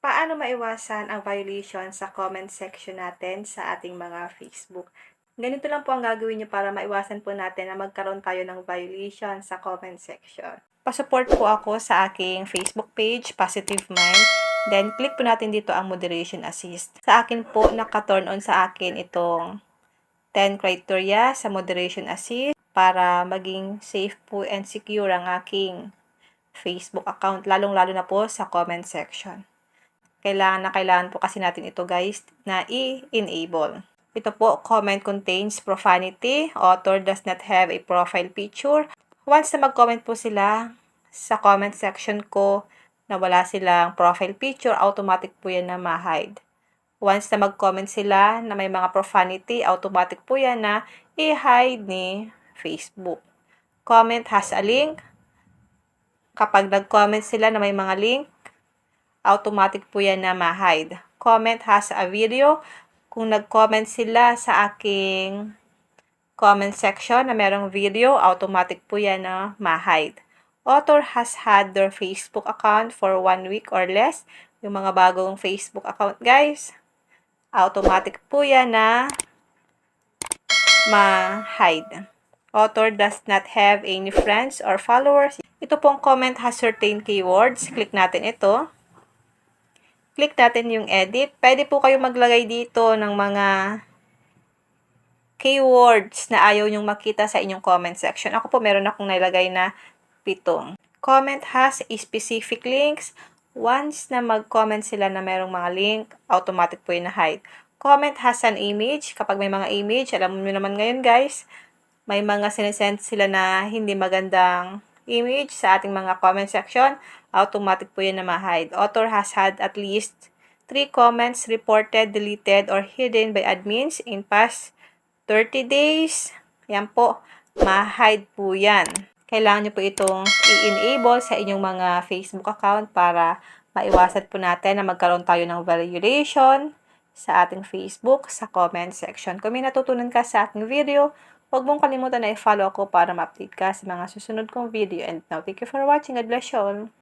Paano maiwasan ang violation sa comment section natin sa ating mga Facebook? Ganito lang po ang gagawin niyo para maiwasan po natin na magkaroon tayo ng violation sa comment section. Pasupport po ako sa aking Facebook page, Positive Mind. Then, click po natin dito ang Moderation Assist. Sa akin po, naka-turn on sa akin itong 10 criteria sa Moderation Assist para maging safe po and secure ang aking Facebook account, lalong-lalo na po sa comment section. Kailangan po kasi natin ito guys na i-enable. Ito po, comment contains profanity, author does not have a profile picture. Once na mag-comment po sila sa comment section ko na wala silang profile picture, automatic po yan na ma-hide. Once na mag-comment sila na may mga profanity, automatic po yan na i-hide ni Facebook. Comment has a link. Kapag nag-comment sila na may mga link, automatic po yan na ma-hide. Comment has a video. Kung nag-comment sila sa aking comment section na merong video, automatic po yan na ma-hide. Author has had their Facebook account for 1 week or less. Yung mga bagong Facebook account, guys, automatic po yan na ma-hide. Author does not have any friends or followers. Ito pong comment has certain keywords. Click natin ito. Click natin yung edit. Pwede po kayo maglagay dito ng mga keywords na ayaw nyong makita sa inyong comment section. Ako po meron akong nilagay na 7. Comment has specific links. Once na mag-comment sila na merong mga link, automatic po yun na hide. Comment has an image. Kapag may mga image, alam mo naman ngayon guys, may mga sinesend sila na hindi magandang image sa ating mga comment section, automatic po yan na ma-hide. Author has had at least 3 comments reported, deleted, or hidden by admins in past 30 days. Yan po, ma-hide po yan. Kailangan nyo po itong i-enable sa inyong mga Facebook account para maiwasan po natin na magkaroon tayo ng violation sa ating Facebook sa comment section. Kung may natutunan ka sa ating video, huwag mong kalimutan na i-follow ako para ma-update ka sa mga susunod kong video. And now, thank you for watching. God bless you all.